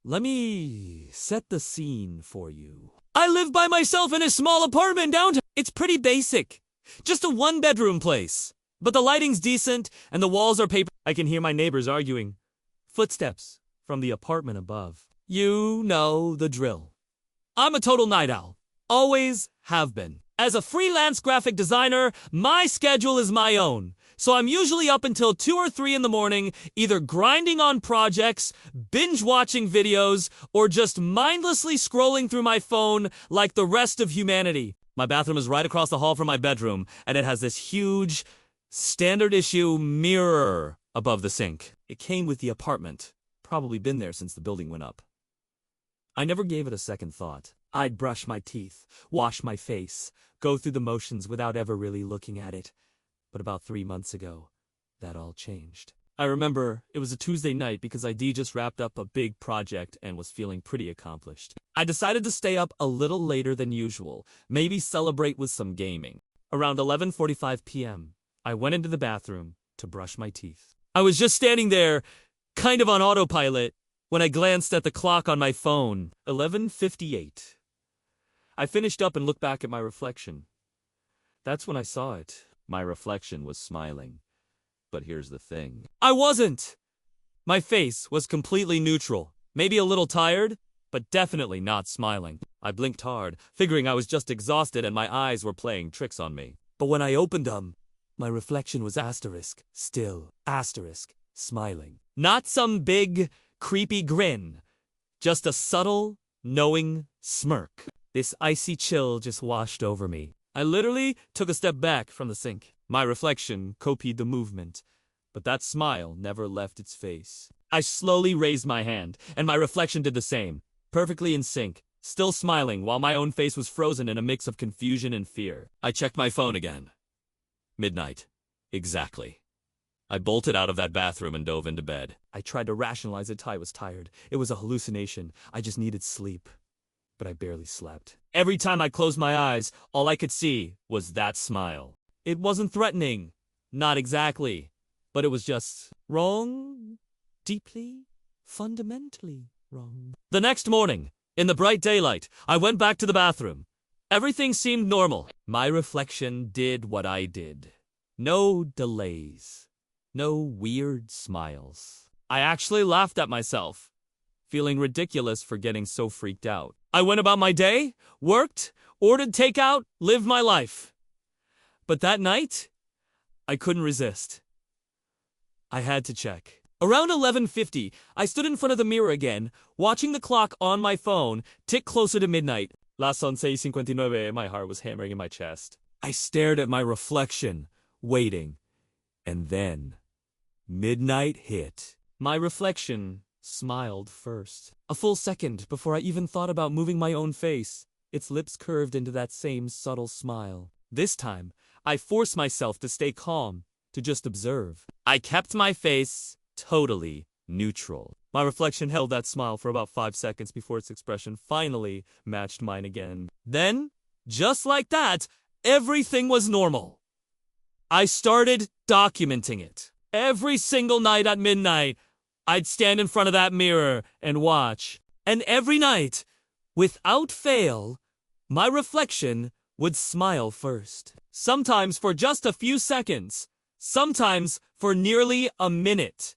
Let me set the scene for you. I live by myself in a small apartment downtown. It's pretty basic. Just a one-bedroom place. But the lighting's decent, and the walls are paper. I can hear my neighbors arguing. Footsteps from the apartment above. You know the drill. I'm a total night owl. Always have been. As a freelance graphic designer, my schedule is my own. So I'm usually up until 2 or 3 in the morning, either grinding on projects, binge-watching videos, or just mindlessly scrolling through my phone like the rest of humanity. My bathroom is right across the hall from my bedroom, and it has this huge, standard-issue mirror above the sink. It came with the apartment. Probably been there since the building went up. I never gave it a second thought. I'd brush my teeth, wash my face, go through the motions without ever really looking at it. But about 3 months ago, that all changed. I remember it was a Tuesday night because ID just wrapped up a big project and was feeling pretty accomplished. I decided to stay up a little later than usual, maybe celebrate with some gaming. Around 11:45 p.m., I went into the bathroom to brush my teeth. I was just standing there, kind of on autopilot, when I glanced at the clock on my phone. 11:58. I finished up and looked back at my reflection. That's when I saw it. My reflection was smiling. But here's the thing. I wasn't! My face was completely neutral. Maybe a little tired, but definitely not smiling. I blinked hard, figuring I was just exhausted and my eyes were playing tricks on me. But when I opened them, my reflection was asterisk, still, asterisk, smiling. Not some big, creepy grin. Just a subtle, knowing smirk. This icy chill just washed over me. I literally took a step back from the sink. My reflection copied the movement, but that smile never left its face. I slowly raised my hand, and my reflection did the same, perfectly in sync, still smiling while my own face was frozen in a mix of confusion and fear. I checked my phone again. Midnight. Exactly. I bolted out of that bathroom and dove into bed. I tried to rationalize it. I was tired. It was a hallucination. I just needed sleep. But I barely slept. Every time I closed my eyes, all I could see was that smile. It wasn't threatening. Not exactly. But it was just wrong. Deeply, fundamentally wrong. The next morning, in the bright daylight, I went back to the bathroom. Everything seemed normal. My reflection did what I did. No delays. No weird smiles. I actually laughed at myself, feeling ridiculous for getting so freaked out. I went about my day, worked, ordered takeout, lived my life. But that night, I couldn't resist. I had to check. Around 11:50, I stood in front of the mirror again, watching the clock on my phone tick closer to midnight. Las 11:59, my heart was hammering in my chest. I stared at my reflection, waiting. And then, midnight hit. My reflection smiled first. A full second before I even thought about moving my own face. Its lips curved into that same subtle smile. This time, I forced myself to stay calm, to just observe. I kept my face totally neutral. My reflection held that smile for about 5 seconds before its expression finally matched mine again. Then, just like that, everything was normal. I started documenting it. Every single night at midnight, I'd stand in front of that mirror and watch. And every night, without fail, my reflection would smile first. Sometimes for just a few seconds. Sometimes for nearly a minute.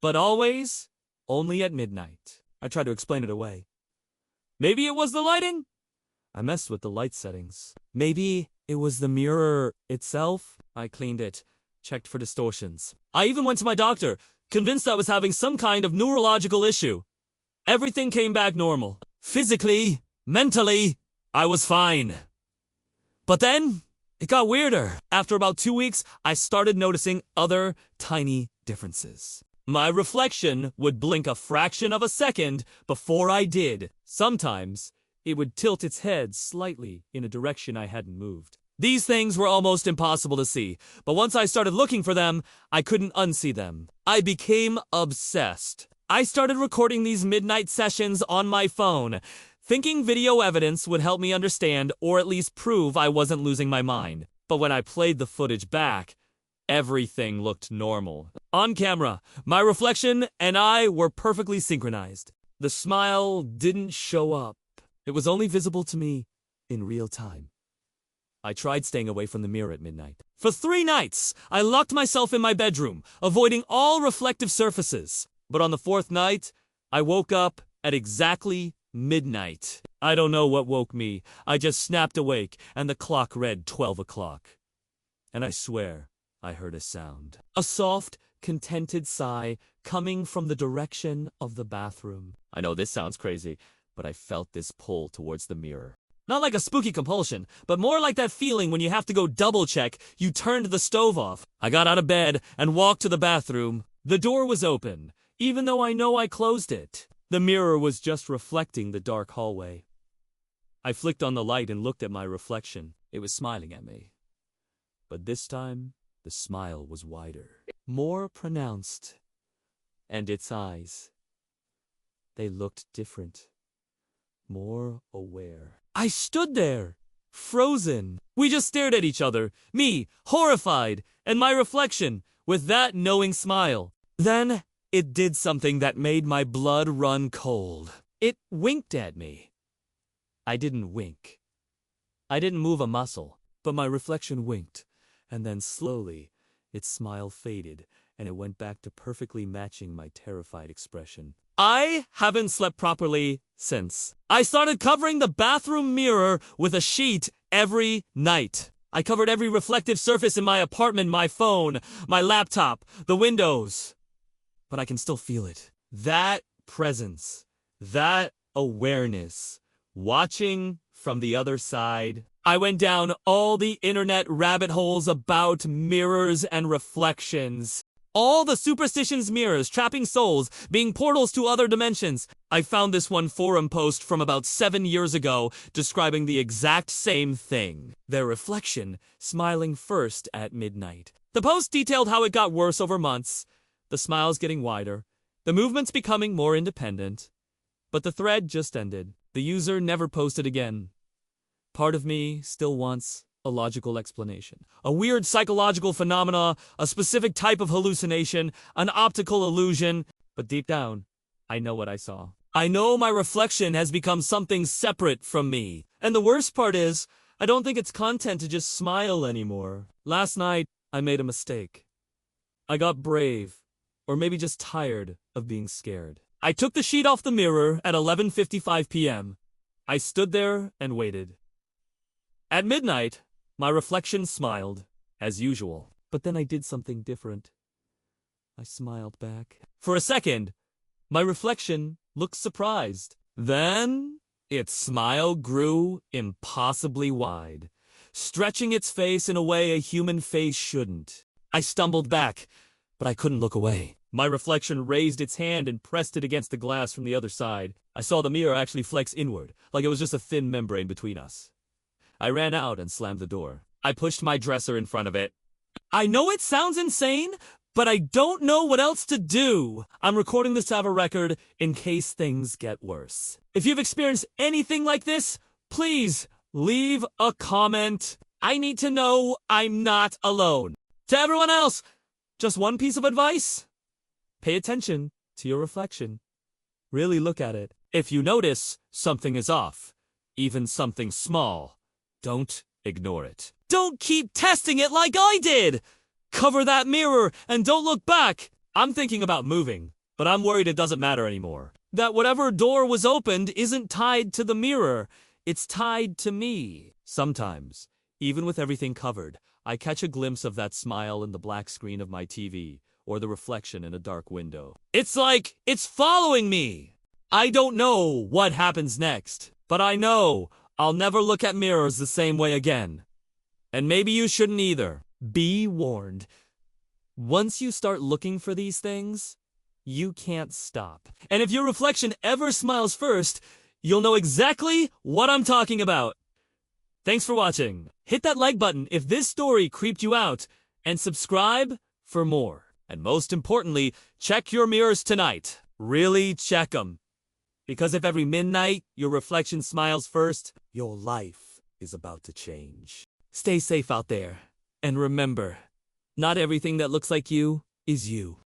But always only at midnight. I tried to explain it away. Maybe it was the lighting? I messed with the light settings. Maybe it was the mirror itself? I cleaned it, checked for distortions. I even went to my doctor, convinced I was having some kind of neurological issue. Everything came back normal. Physically, mentally, I was fine. But then, it got weirder. After about 2 weeks, I started noticing other tiny differences. My reflection would blink a fraction of a second before I did. Sometimes, it would tilt its head slightly in a direction I hadn't moved. These things were almost impossible to see, but once I started looking for them, I couldn't unsee them. I became obsessed. I started recording these midnight sessions on my phone, thinking video evidence would help me understand or at least prove I wasn't losing my mind. But when I played the footage back, everything looked normal. On camera, my reflection and I were perfectly synchronized. The smile didn't show up. It was only visible to me in real time. I tried staying away from the mirror at midnight. For 3 nights, I locked myself in my bedroom, avoiding all reflective surfaces. But on the 4th night, I woke up at exactly midnight. I don't know what woke me. I just snapped awake, and the clock read 12 o'clock. And I swear I heard a sound. A soft, contented sigh coming from the direction of the bathroom. I know this sounds crazy, but I felt this pull towards the mirror. Not like a spooky compulsion, but more like that feeling when you have to go double-check you turned the stove off. I got out of bed and walked to the bathroom. The door was open, even though I know I closed it. The mirror was just reflecting the dark hallway. I flicked on the light and looked at my reflection. It was smiling at me. But this time, the smile was wider, more pronounced. And its eyes, they looked different, more aware. I stood there, frozen. We just stared at each other, me, horrified, and my reflection, with that knowing smile. Then, it did something that made my blood run cold. It winked at me. I didn't wink. I didn't move a muscle, but my reflection winked, and then slowly, its smile faded, and it went back to perfectly matching my terrified expression. I haven't slept properly since. I started covering the bathroom mirror with a sheet every night. I covered every reflective surface in my apartment, my phone, my laptop, the windows. But I can still feel it. That presence, that awareness, watching from the other side. I went down all the internet rabbit holes about mirrors and reflections. All the superstitions mirrors, trapping souls, being portals to other dimensions. I found this one forum post from about 7 years ago describing the exact same thing. Their reflection smiling first at midnight. The post detailed how it got worse over months, the smiles getting wider, the movements becoming more independent. But the thread just ended. The user never posted again. Part of me still wants a logical explanation. A weird psychological phenomena, a specific type of hallucination, an optical illusion. But deep down, I know what I saw. I know my reflection has become something separate from me. And the worst part is, I don't think it's content to just smile anymore. Last night, I made a mistake. I got brave, or maybe just tired of being scared. I took the sheet off the mirror at 11:55 p.m. I stood there and waited. At midnight, my reflection smiled, as usual. But then I did something different. I smiled back. For a second, my reflection looked surprised. Then, its smile grew impossibly wide, stretching its face in a way a human face shouldn't. I stumbled back, but I couldn't look away. My reflection raised its hand and pressed it against the glass from the other side. I saw the mirror actually flex inward, like it was just a thin membrane between us. I ran out and slammed the door. I pushed my dresser in front of it. I know it sounds insane, but I don't know what else to do. I'm recording this to have a record in case things get worse. If you've experienced anything like this, please leave a comment. I need to know I'm not alone. To everyone else, just one piece of advice. Pay attention to your reflection. Really look at it. If you notice something is off, even something small, don't ignore it. Don't keep testing it like I did! Cover that mirror and don't look back! I'm thinking about moving, but I'm worried it doesn't matter anymore. That whatever door was opened isn't tied to the mirror. It's tied to me. Sometimes, even with everything covered, I catch a glimpse of that smile in the black screen of my TV, or the reflection in a dark window. It's like it's following me! I don't know what happens next, but I know I'll never look at mirrors the same way again. And maybe you shouldn't either. Be warned. Once you start looking for these things, you can't stop. And if your reflection ever smiles first, you'll know exactly what I'm talking about. Thanks for watching. Hit that like button if this story creeped you out, and subscribe for more. And most importantly, check your mirrors tonight. Really check them. Because if every midnight your reflection smiles first, your life is about to change. Stay safe out there. And remember, not everything that looks like you is you.